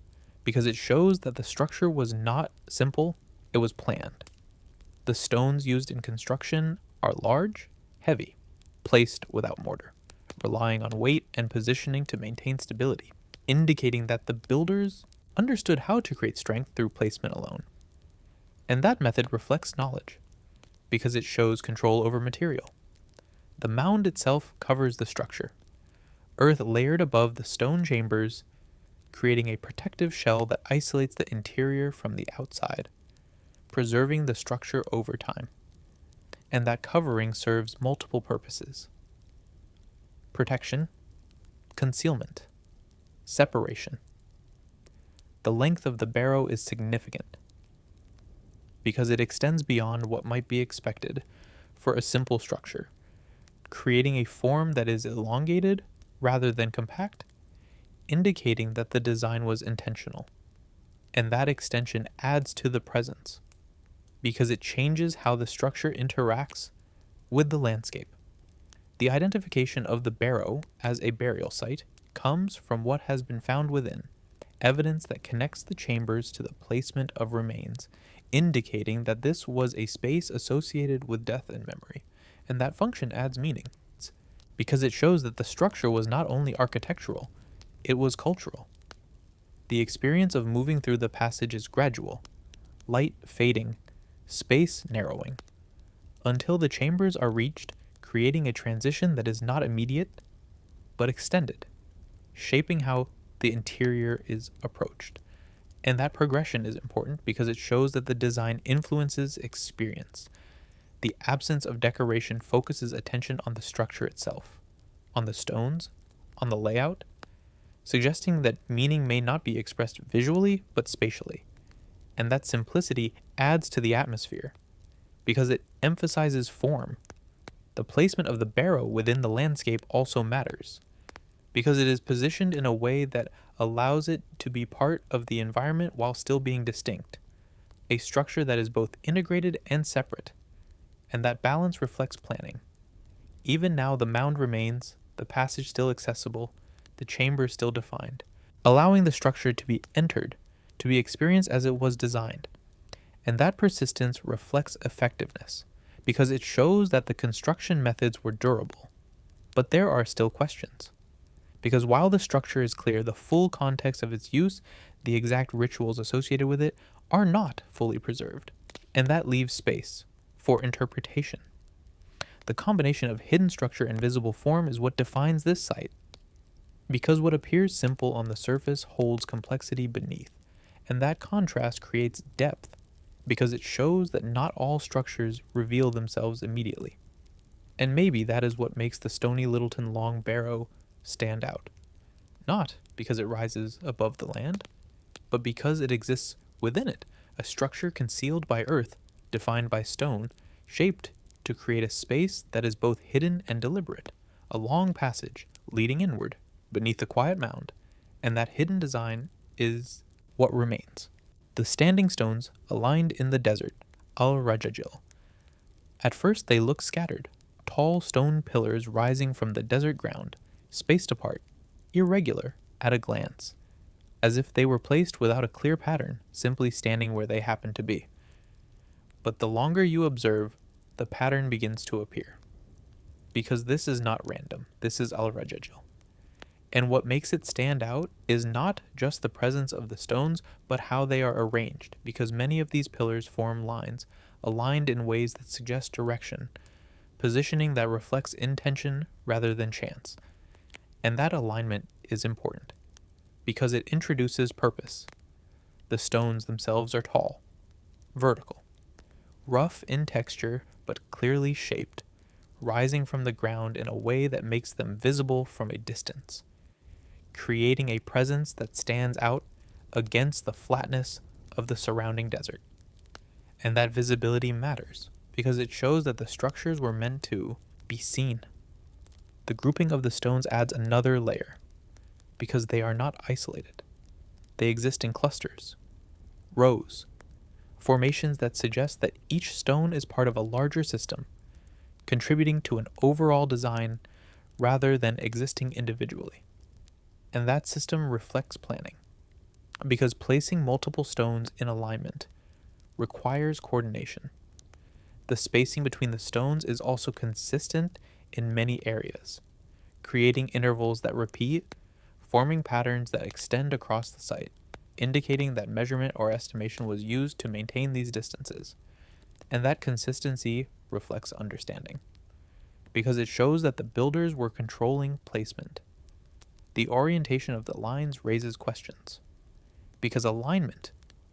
because it shows that the structure was not simple, it was planned. The stones used in construction are large, heavy, placed without mortar, relying on weight and positioning to maintain stability, indicating that the builders understood how to create strength through placement alone. And that method reflects knowledge, because it shows control over material. The mound itself covers the structure, earth layered above the stone chambers, creating a protective shell that isolates the interior from the outside, preserving the structure over time. And that covering serves multiple purposes: protection, concealment, separation. The length of the barrow is significant, because it extends beyond what might be expected for a simple structure, creating a form that is elongated rather than compact, indicating that the design was intentional. And that extension adds to the presence, because it changes how the structure interacts with the landscape. The identification of the barrow as a burial site comes from what has been found within, evidence that connects the chambers to the placement of remains, indicating that this was a space associated with death and memory, and that function adds meaning, because it shows that the structure was not only architectural, it was cultural. The experience of moving through the passage is gradual, light fading, space narrowing, until the chambers are reached, creating a transition that is not immediate, but extended, shaping how the interior is approached. And that progression is important because it shows that the design influences experience. The absence of decoration focuses attention on the structure itself, on the stones, on the layout, suggesting that meaning may not be expressed visually, but spatially. And that simplicity adds to the atmosphere, because it emphasizes form. The placement of the barrow within the landscape also matters, because it is positioned in a way that allows it to be part of the environment while still being distinct, a structure that is both integrated and separate, and that balance reflects planning. Even now the mound remains, the passage still accessible, the chamber still defined, allowing the structure to be entered, to be experienced as it was designed. And that persistence reflects effectiveness, because it shows that the construction methods were durable. But there are still questions, because while the structure is clear, the full context of its use the exact rituals associated with it are not fully preserved, and that leaves space for interpretation. The combination of hidden structure and visible form is what defines this site, because what appears simple on the surface holds complexity beneath, and that contrast creates depth, because it shows that not all structures reveal themselves immediately. And maybe that is what makes the stony Littleton Long Barrow stand out. Not because it rises above the land, but because it exists within it, a structure concealed by earth, defined by stone, shaped to create a space that is both hidden and deliberate, a long passage leading inward beneath the quiet mound, and that hidden design is what remains. The standing stones aligned in the desert, Al-Rajajil. At first they look scattered, tall stone pillars rising from the desert ground, spaced apart, irregular at a glance, as if they were placed without a clear pattern, simply standing where they happen to be. But the longer you observe, the pattern begins to appear. Because this is not random, this is Al-Rajajil. And what makes it stand out is not just the presence of the stones, but how they are arranged, because many of these pillars form lines, aligned in ways that suggest direction, positioning that reflects intention rather than chance. And that alignment is important, because it introduces purpose. The stones themselves are tall, vertical, rough in texture but clearly shaped, rising from the ground in a way that makes them visible from a distance, creating a presence that stands out against the flatness of the surrounding desert. And that visibility matters, because it shows that the structures were meant to be seen. The grouping of the stones adds another layer, because they are not isolated. They exist in clusters, rows, formations that suggest that each stone is part of a larger system, contributing to an overall design rather than existing individually. And that system reflects planning, because placing multiple stones in alignment requires coordination. The spacing between the stones is also consistent in many areas, creating intervals that repeat, forming patterns that extend across the site, indicating that measurement or estimation was used to maintain these distances. And that consistency reflects understanding, because it shows that the builders were controlling placement. The orientation of the lines raises questions, because alignment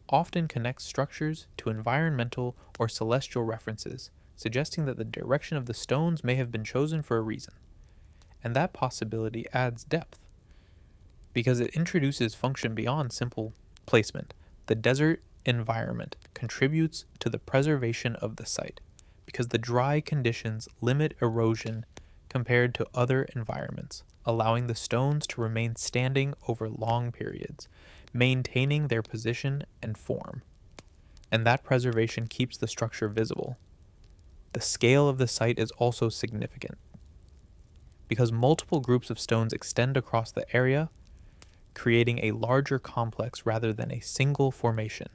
often connects structures to environmental or celestial references, suggesting that the direction of the stones may have been chosen for a reason. And that possibility adds depth, because it introduces function beyond simple placement. The desert environment contributes to the preservation of the site, because the dry conditions limit erosion compared to other environments, allowing the stones to remain standing over long periods, maintaining their position and form. And that preservation keeps the structure visible. The scale of the site is also significant, because multiple groups of stones extend across the area, creating a larger complex rather than a single formation,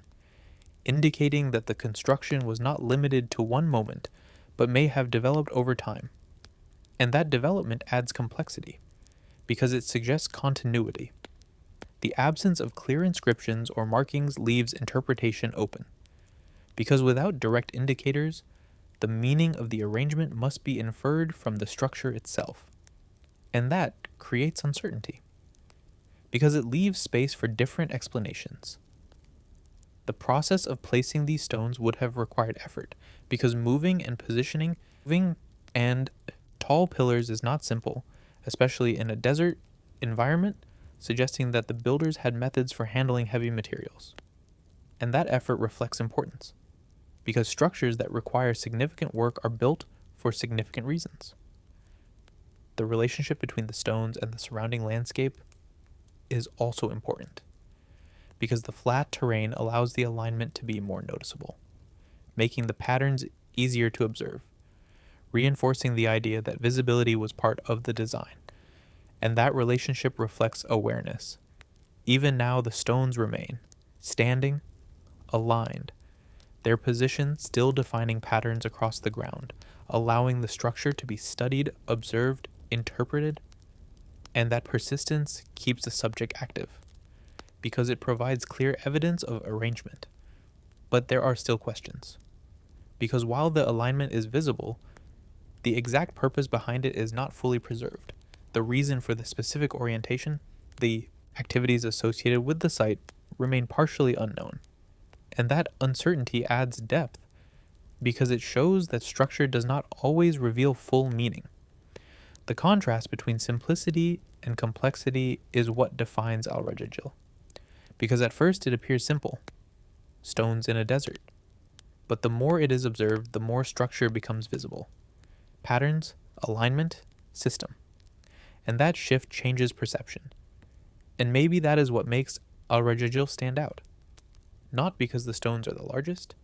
indicating that the construction was not limited to one moment, but may have developed over time. And that development adds complexity, because it suggests continuity. The absence of clear inscriptions or markings leaves interpretation open, because without direct indicators, the meaning of the arrangement must be inferred from the structure itself. And that creates uncertainty, because it leaves space for different explanations. The process of placing these stones would have required effort, because moving and tall pillars is not simple, especially in a desert environment, suggesting that the builders had methods for handling heavy materials. And that effort reflects importance, because structures that require significant work are built for significant reasons. The relationship between the stones and the surrounding landscape is also important, because the flat terrain allows the alignment to be more noticeable, making the patterns easier to observe, reinforcing the idea that visibility was part of the design. And that relationship reflects awareness. Even now the stones remain, standing, aligned, their position still defining patterns across the ground, allowing the structure to be studied, observed, interpreted, and that persistence keeps the subject active, because it provides clear evidence of arrangement. But there are still questions. Because while the alignment is visible, the exact purpose behind it is not fully preserved. The reason for the specific orientation, the activities associated with the site, remain partially unknown. And that uncertainty adds depth, because it shows that structure does not always reveal full meaning. The contrast between simplicity and complexity is what defines Al-Rajajil, because at first it appears simple, stones in a desert. But the more it is observed, the more structure becomes visible. Patterns, alignment, system. And that shift changes perception. And maybe that is what makes Al-Rajajil stand out. Not because the stones are the largest,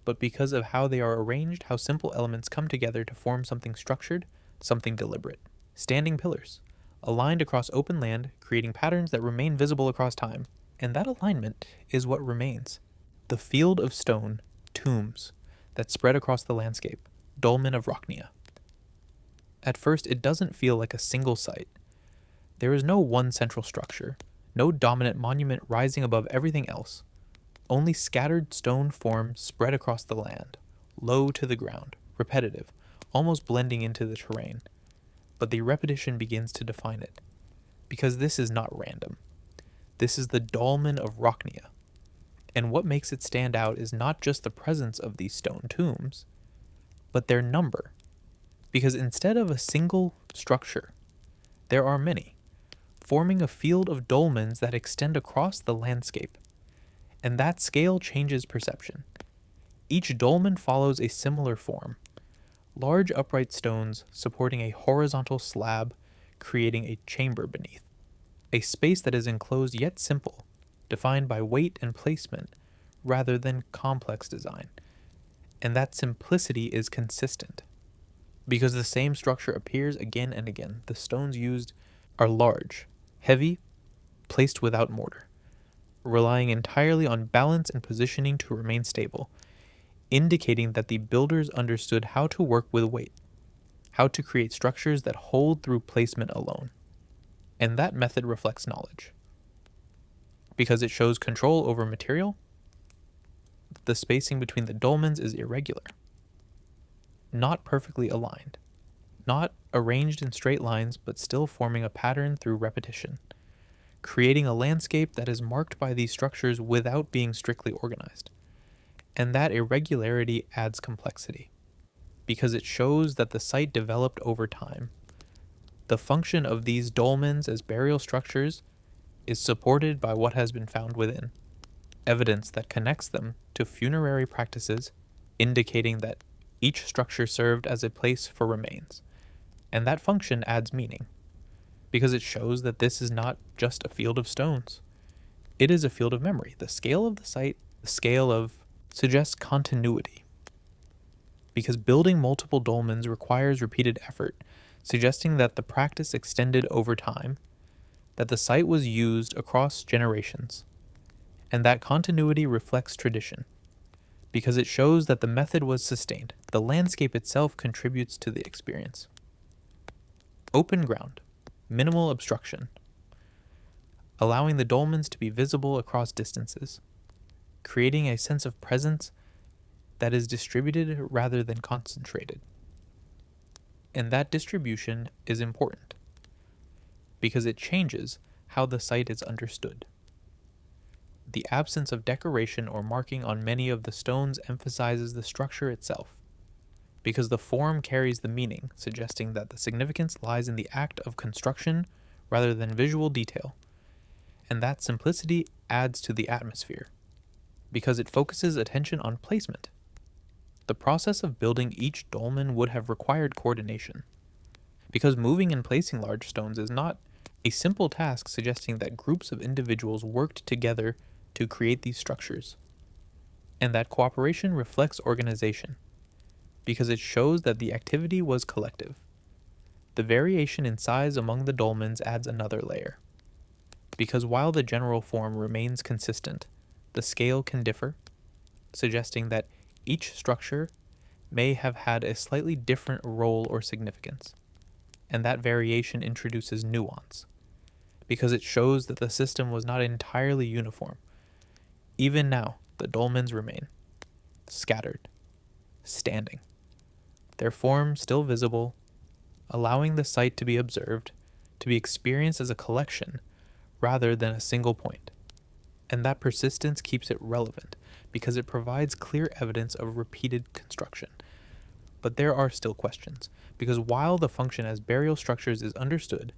but because of how they are arranged, how simple elements come together to form something structured, something deliberate. Standing pillars, aligned across open land, creating patterns that remain visible across time. And that alignment is what remains. The field of stone, tombs, that spread across the landscape, dolmen of Rocknia. At first, it doesn't feel like a single site. There is no one central structure, no dominant monument rising above everything else. Only scattered stone forms spread across the land, low to the ground, repetitive, almost blending into the terrain. But the repetition begins to define it, because this is not random. This is the dolmen of Rocknia. And what makes it stand out is not just the presence of these stone tombs, but their number. Because instead of a single structure, there are many, forming a field of dolmens that extend across the landscape. And that scale changes perception. Each dolmen follows a similar form, large upright stones supporting a horizontal slab, creating a chamber beneath. A space that is enclosed yet simple, defined by weight and placement rather than complex design. And that simplicity is consistent, because the same structure appears again and again. The stones used are large, heavy, placed without mortar, relying entirely on balance and positioning to remain stable, indicating that the builders understood how to work with weight, how to create structures that hold through placement alone. And that method reflects knowledge, because it shows control over material. The spacing between the dolmens is irregular, not perfectly aligned, not arranged in straight lines, but still forming a pattern through repetition, creating a landscape that is marked by these structures without being strictly organized. And that irregularity adds complexity, because it shows that the site developed over time. The function of these dolmens as burial structures is supported by what has been found within, evidence that connects them to funerary practices, indicating that each structure served as a place for remains. And that function adds meaning, because it shows that this is not just a field of stones. It is a field of memory. The scale of the site, suggests continuity, because building multiple dolmens requires repeated effort, suggesting that the practice extended over time, that the site was used across generations, and that continuity reflects tradition, because it shows that the method was sustained. The landscape itself contributes to the experience. Open ground, minimal obstruction, allowing the dolmens to be visible across distances, creating a sense of presence that is distributed rather than concentrated. And that distribution is important, because it changes how the site is understood. The absence of decoration or marking on many of the stones emphasizes the structure itself, because the form carries the meaning, suggesting that the significance lies in the act of construction rather than visual detail. And that simplicity adds to the atmosphere, because it focuses attention on placement. The process of building each dolmen would have required coordination, because moving and placing large stones is not a simple task, suggesting that groups of individuals worked together to create these structures. And that cooperation reflects organization, because it shows that the activity was collective. The variation in size among the dolmens adds another layer, because while the general form remains consistent, the scale can differ, suggesting that each structure may have had a slightly different role or significance, and that variation introduces nuance, because it shows that the system was not entirely uniform. Even now, the dolmens remain, scattered, standing, their form still visible, allowing the site to be observed, to be experienced as a collection rather than a single point. And that persistence keeps it relevant because it provides clear evidence of repeated construction. But there are still questions, because while the function as burial structures is understood,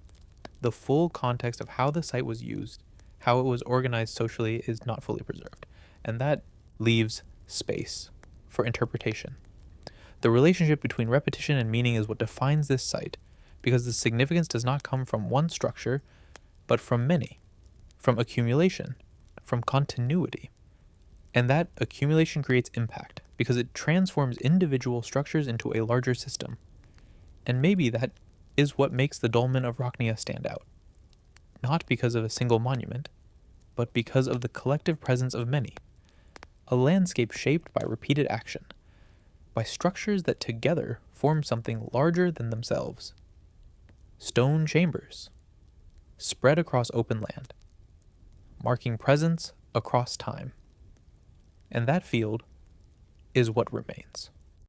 the full context of how the site was used, how it was organized socially, is not fully preserved. And that leaves space for interpretation. The relationship between repetition and meaning is what defines this site, because the significance does not come from one structure, but from many, from accumulation, from continuity. And that accumulation creates impact, because it transforms individual structures into a larger system. And maybe that is what makes the dolmen of Rocknia stand out. Not because of a single monument, but because of the collective presence of many. A landscape shaped by repeated action, by structures that together form something larger than themselves. Stone chambers, spread across open land, marking presence across time. And that field is what remains.